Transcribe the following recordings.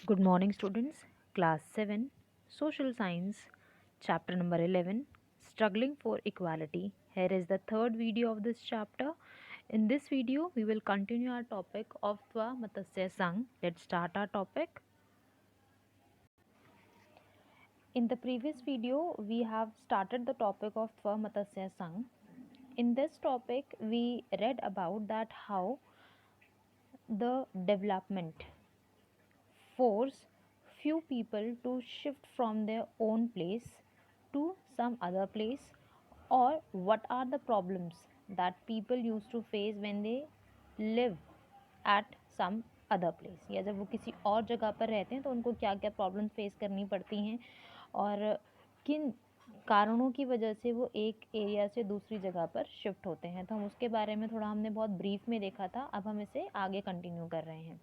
Good morning, students. Class 7, Social Science, Chapter number 11, Struggling for Equality. Here is the third video of this chapter. In this video, we will continue our topic of Tva Matasya Sang. Let's start our topic. In the previous video, we have started the topic of Tva Matasya Sang. In this topic, we read about that how the development force few people to shift from their own place to some other place, or what are the problems that people used to face when they live at some other place, या जब वो किसी और जगह पर रहते हैं तो उनको क्या क्या प्रॉब्लम फेस करनी पड़ती हैं और किन कारणों की वजह से वो एक एरिया से दूसरी जगह पर शिफ्ट होते हैं। तो हम उसके बारे में थोड़ा हमने बहुत ब्रीफ में देखा था। अब हम इसे आगे कंटिन्यू कर रहे हैं।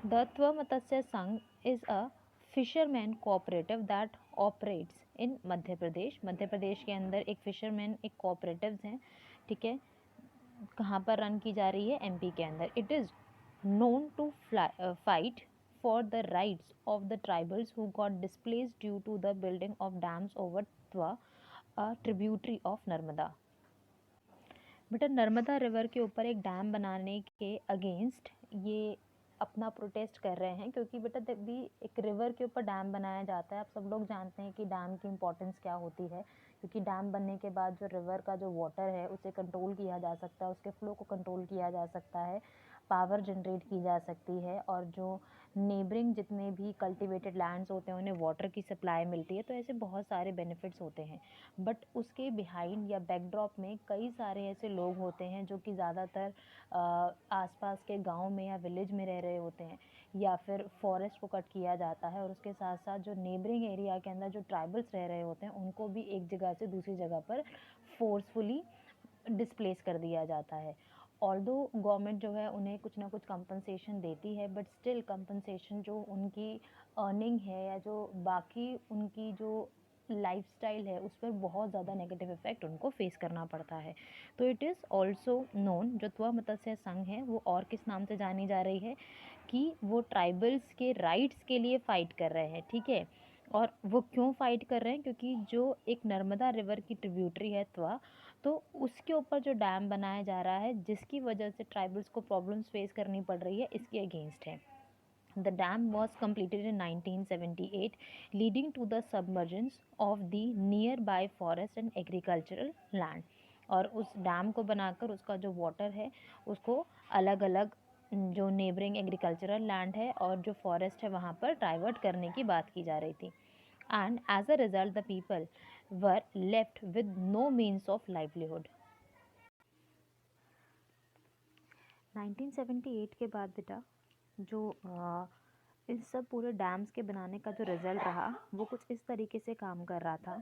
The Tva Matsya Sangh is a fisherman cooperative that operates in Madhya Pradesh. Madhya Pradesh के अंदर एक फिशरमैन एक कोऑपरेटिव्स हैं, ठीक है। कहाँ पर रन की जा रही है? एमपी के अंदर। It is known to fight for the rights of the tribals who got displaced due to the building of dams over Twa, a tributary of Narmada. बेटा नर्मदा रिवर के ऊपर एक डैम बनाने के अगेंस्ट ये अपना प्रोटेस्ट कर रहे हैं, क्योंकि बेटा जब भी एक रिवर के ऊपर डैम बनाया जाता है, आप सब लोग जानते हैं कि डैम की इम्पोर्टेंस क्या होती है, क्योंकि डैम बनने के बाद जो रिवर का जो वाटर है उसे कंट्रोल किया जा सकता है, उसके फ्लो को कंट्रोल किया जा सकता है, पावर जनरेट की जा सकती है, और जो नेबरिंग जितने भी कल्टिवेटेड लैंड्स होते हैं उन्हें वाटर की सप्लाई मिलती है। तो ऐसे बहुत सारे बेनिफिट्स होते हैं, बट उसके बिहाइंड या बैकड्रॉप में कई सारे ऐसे लोग होते हैं जो कि ज़्यादातर आसपास के गांव में या विलेज में रह रहे होते हैं, या फिर फॉरेस्ट को कट किया जाता है, और उसके साथ साथ जो नेबरिंग एरिया के अंदर जो ट्राइबल्स रह रहे होते हैं उनको भी एक जगह से दूसरी जगह पर फोर्सफुली डिस्प्लेस कर दिया जाता है। ऑल्दो गवर्नमेंट जो है उन्हें कुछ ना कुछ कंपनसेशन देती है, बट स्टिल कंपनसेशन जो उनकी अर्निंग है या जो बाकी उनकी जो लाइफस्टाइल है उस पर बहुत ज़्यादा नेगेटिव इफेक्ट उनको फेस करना पड़ता है। तो इट इज़ ऑल्सो नोन, जो त्वा मत्स्य संघ है वो और किस नाम से जानी जा रही है कि वो ट्राइबल्स के राइट्स के लिए फ़ाइट कर रहे हैं, ठीक है। और वो क्यों फ़ाइट कर रहे हैं? क्योंकि जो एक नर्मदा रिवर की ट्रिब्यूटरी है त्वा, तो उसके ऊपर जो डैम बनाया जा रहा है जिसकी वजह से ट्राइबल्स को प्रॉब्लम्स फेस करनी पड़ रही है, इसके अगेंस्ट है। The dam was completed in 1978, leading to the submergence of the nearby forest and agricultural land. और उस डैम को बनाकर उसका जो वाटर है उसको अलग अलग जो नेबरिंग एग्रीकल्चरल लैंड है और जो फॉरेस्ट है वहाँ पर डाइवर्ट करने की बात की जा रही थी। And as a result the people were left with no means of livelihood. 1978 के बाद बेटा जो इस सब पूरे डैम्स के बनाने का जो रिज़ल्ट रहा वो कुछ इस तरीके से काम कर रहा था।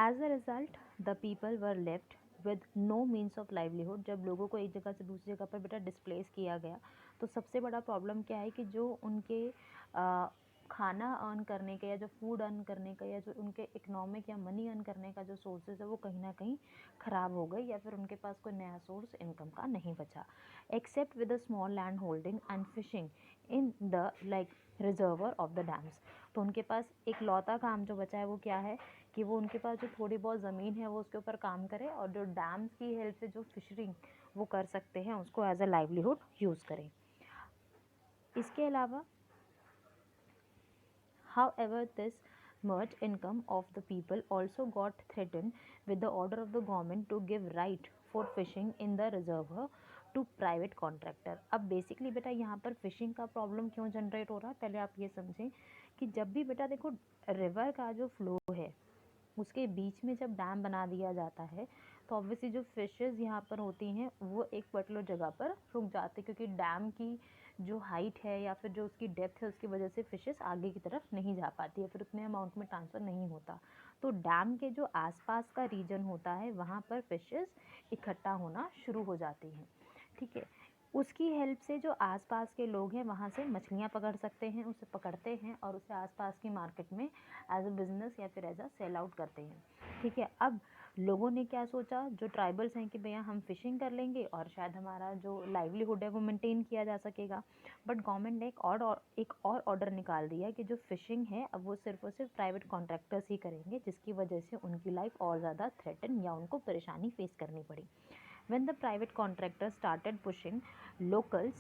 As a result the people were left with no means of livelihood. जब लोगों को एक जगह से दूसरी जगह पर बेटा डिस्प्लेस किया गया तो सबसे बड़ा प्रॉब्लम क्या है कि जो उनके खाना अर्न करने का या जो फूड अर्न करने का या जो उनके इकोनॉमिक या मनी अर्न करने का जो सोर्सेज है वो कहीं ना कहीं ख़राब हो गए, या फिर उनके पास कोई नया सोर्स इनकम का नहीं बचा, except with a small land holding and fishing in the like reservoir of the dams. तो उनके पास एक लौता काम जो बचा है वो क्या है कि वो उनके पास जो थोड़ी बहुत ज़मीन है वो उसके ऊपर काम करें, और जो डैम्स की हेल्प से जो फिशरिंग वो कर सकते हैं उसको एज अ लाइवलीहुड यूज़ करें। इसके अलावा however this merged income of the people also got threatened with the order of the government to give right for fishing in the reservoir to private contractor. अब basically बेटा यहाँ पर fishing का problem क्यों generate हो रहा है, पहले आप ये समझें कि जब भी बेटा देखो रिवर का जो फ्लो है उसके बीच में जब डैम बना दिया जाता है तो ऑब्वियसली जो फिशेस यहाँ पर होती हैं वो एक पर्टिकुलर जगह पर रुक जाते हैं, क्योंकि डैम की जो हाइट है या फिर जो उसकी डेप्थ है उसकी वजह से फिशेस आगे की तरफ नहीं जा पाती है, फिर उतने अमाउंट में ट्रांसफ़र नहीं होता। तो डैम के जो आसपास का रीजन होता है वहाँ पर फिशेस इकट्ठा होना शुरू हो जाती हैं, ठीक है। उसकी हेल्प से जो आसपास के लोग हैं वहाँ से मछलियाँ पकड़ सकते हैं, उसे पकड़ते हैं और उसे आसपास की मार्केट में एज अ बिज़नेस या फिर एज अ सेल आउट करते हैं, ठीक है। अब लोगों ने क्या सोचा, जो ट्राइबल्स हैं, कि भैया हम फिशिंग कर लेंगे और शायद हमारा जो लाइवलीहुड है वो मेंटेन किया जा सकेगा। बट गवर्नमेंट ने एक और ऑर्डर निकाल दिया कि जो फिशिंग है अब वो सिर्फ और सिर्फ प्राइवेट कॉन्ट्रैक्टर्स ही करेंगे, जिसकी वजह से उनकी लाइफ और ज़्यादा थ्रेटन या उनको परेशानी फेस करनी पड़ी। When the private contractors started pushing locals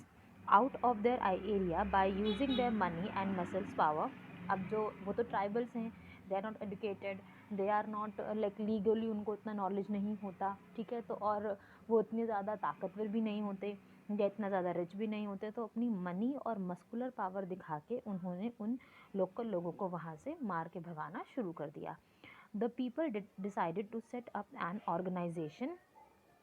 out of their area by using their money and muscles power, अब जो वो तो ट्राइबल्स हैं, they are not educated, they are not like legally, उनको इतना नॉलेज नहीं होता, ठीक है, तो और वो इतने ज़्यादा ताकतवर भी नहीं होते या इतना ज़्यादा रिच भी नहीं होते, तो अपनी मनी और मस्कुलर पावर दिखा के उन्होंने उन लोकल लोगों को वहाँ से मार के भगाना शुरू कर दिया। The people decided to set up an organisation,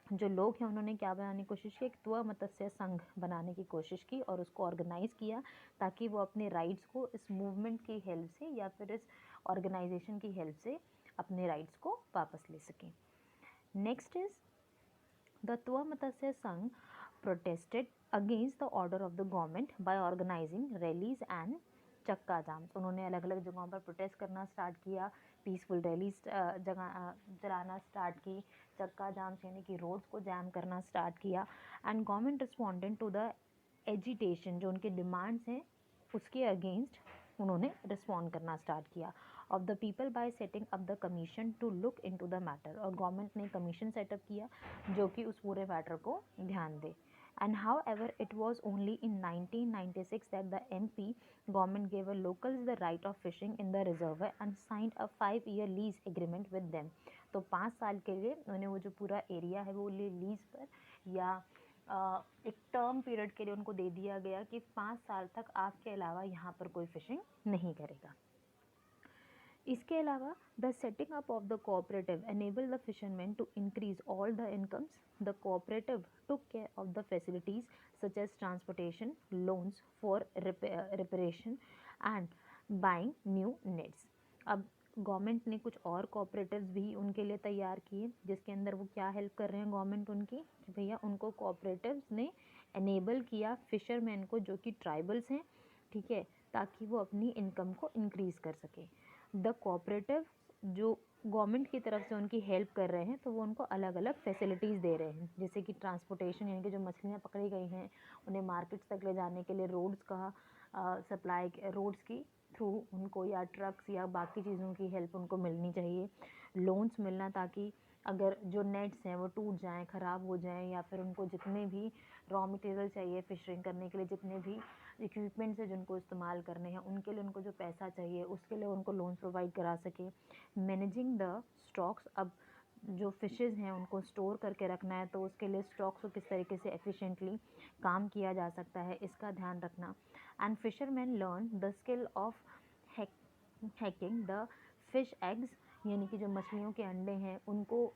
जो लोग हैं उन्होंने क्या बनाने की कोशिश की, एक त्व मत्स्य संघ बनाने की कोशिश की और उसको ऑर्गेनाइज़ किया ताकि वो अपने राइट्स को इस मूवमेंट की हेल्प से या फिर इस ऑर्गेनाइजेशन की हेल्प से अपने राइट्स को वापस ले सकें। Next is the Tawa Matsya Sangh protested against the order of the government by organising rallies and chakka jams. उन्होंने अलग अलग जगहों पर प्रोटेस्ट करना स्टार्ट किया, पीसफुल रैलीज चलाना स्टार्ट की, चक्का जाम्स यानी कि रोड्स को जैम करना स्टार्ट किया। And government responded to the agitation, जो उनके डिमांड्स हैं उसके अगेंस्ट उन्होंने रिस्पॉन्ड करना स्टार्ट किया of the people by setting up the commission to look into the matter, और गवर्नमेंट ने कमीशन सेटअप किया जो कि उस पूरे मैटर को ध्यान दे। And however, it was only in 1996 that the MP government gave a locals the right of fishing in the reservoir and signed a 5-year lease agreement with them. तो 5 साल के लिए उन्हें वो जो पूरा एरिया है वो लीज पर या एक टर्म पीरियड के लिए उनको दे दिया गया कि 5 साल तक आपके अलावा यहाँ पर कोई फिशिंग नहीं करेगा। इसके अलावा the setting up of the cooperative enable the fisherman to increase all the incomes. The cooperative took care of the facilities such as transportation, loans for reparation and buying new nets. अब government ने कुछ और cooperatives भी उनके लिए तैयार किए, जिसके अंदर वो क्या हेल्प कर रहे हैं गवर्नमेंट उनकी, कि भैया उनको कोऑपरेटिव्स ने एनेबल किया फिशरमैन को, जो कि ट्राइबल्स हैं, ठीक है, ताकि वो अपनी इनकम को इंक्रीज़ कर सके। द कोऑपरेटिव जो गवर्नमेंट की तरफ से उनकी हेल्प कर रहे हैं, तो वो उनको अलग अलग फैसिलिटीज़ दे रहे हैं, जैसे कि ट्रांसपोर्टेशन यानी कि जो मछलियाँ पकड़ी गई हैं उन्हें मार्केट्स तक ले जाने के लिए रोड्स का सप्लाई, रोड्स की थ्रू उनको या ट्रक्स या बाकी चीज़ों की हेल्प उनको मिलनी चाहिए। लोन्स मिलना ताकि अगर जो नेट्स हैं वो टूट जाएं, ख़राब हो जाएं, या फिर उनको जितने भी रॉ मटेरियल चाहिए फिशरिंग करने के लिए, जितने भी इक्विपमेंट्स है जिनको इस्तेमाल करने हैं, उनके लिए उनको जो पैसा चाहिए उसके लिए उनको लोन्स प्रोवाइड करा सके। मैनेजिंग द स्टॉक्स, अब जो फिशेज़ हैं उनको स्टोर करके रखना है तो उसके लिए स्टॉक्स को किस तरीके से एफिशिएंटली काम किया जा सकता है, इसका ध्यान रखना। And fisherman learn the skill of hacking the fish eggs, यानी कि जो मछलियों के अंडे हैं उनको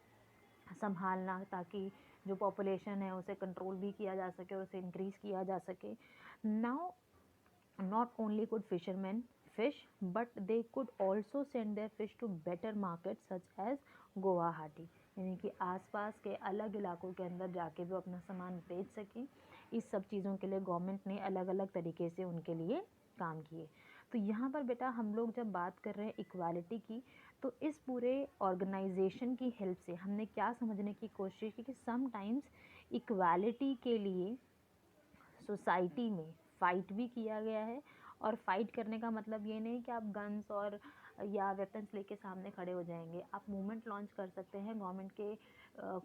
संभालना ताकि जो पॉपुलेशन है उसे कंट्रोल भी किया जा सके और उसे इंक्रीज़ किया जा सके। Now not only could fishermen fish, but they could also send their fish to better markets such as Guwahati, यानी कि आसपास के अलग इलाकों के अंदर जाके वो अपना सामान बेच सकें। इस सब चीज़ों के लिए गवर्नमेंट ने अलग अलग तरीके से उनके लिए काम किए। तो यहाँ पर बेटा हम लोग जब बात कर रहे हैं इक्वालिटी की, तो इस पूरे ऑर्गेनाइजेशन की हेल्प से हमने क्या समझने की कोशिश की कि समटाइम्स इक्वालिटी के लिए सोसाइटी में फ़ाइट भी किया गया है। और फाइट करने का मतलब ये नहीं कि आप गन्स और या वेपन्स लेके सामने खड़े हो जाएंगे, आप मूवमेंट लॉन्च कर सकते हैं। गवर्नमेंट के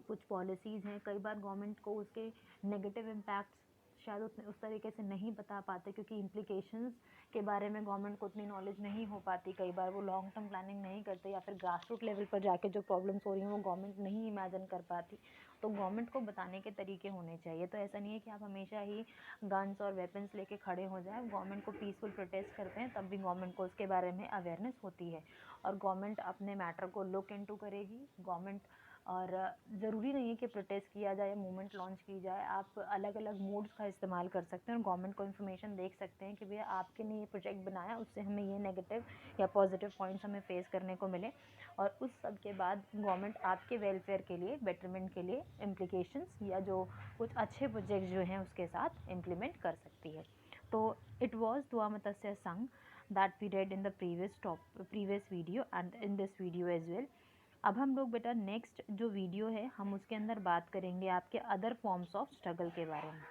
कुछ पॉलिसीज़ हैं, कई बार गवर्नमेंट को उसके नेगेटिव इम्पैक्ट्स शायद उस तरीके से नहीं बता पाते क्योंकि इम्प्लीकेशंस के बारे में गवर्नमेंट को उतनी नॉलेज नहीं हो पाती, कई बार वो लॉन्ग टर्म प्लानिंग नहीं करते या फिर ग्रास रूट लेवल पर जाके जो प्रॉब्लम्स हो रही हैं वो गवर्नमेंट नहीं इमेजिन कर पाती। तो गवर्नमेंट को बताने के तरीके होने चाहिए। तो ऐसा नहीं है कि आप हमेशा ही गन्स और वेपन्स लेके खड़े हो जाएं। गवर्नमेंट को पीसफुल प्रोटेस्ट करते हैं तब भी गवर्नमेंट को उसके बारे में अवेयरनेस होती है और गवर्नमेंट अपने मैटर को लुक इनटू करेगी। गवर्नमेंट, और ज़रूरी नहीं है कि प्रोटेस्ट किया जाए या मूवमेंट लॉन्च की जाए, आप अलग अलग मोड्स का इस्तेमाल कर सकते हैं और गवर्नमेंट को इन्फॉर्मेशन देख सकते हैं कि भैया आपके ने ये प्रोजेक्ट बनाया, उससे हमें ये नेगेटिव या पॉजिटिव पॉइंट्स हमें फेस करने को मिले, और उस सब के बाद गवर्नमेंट आपके वेलफेयर के लिए, बेटरमेंट के लिए इम्प्लीकेशंस या जो कुछ अच्छे प्रोजेक्ट्स जो हैं उसके साथ इम्प्लीमेंट कर सकती है। तो इट वॉज त्वा मत्स्य संघ that we read in the previous video and in this video as well. अब हम लोग बेटा नेक्स्ट जो वीडियो है हम उसके अंदर बात करेंगे आपके अदर फॉर्म्स ऑफ स्ट्रगल के बारे में।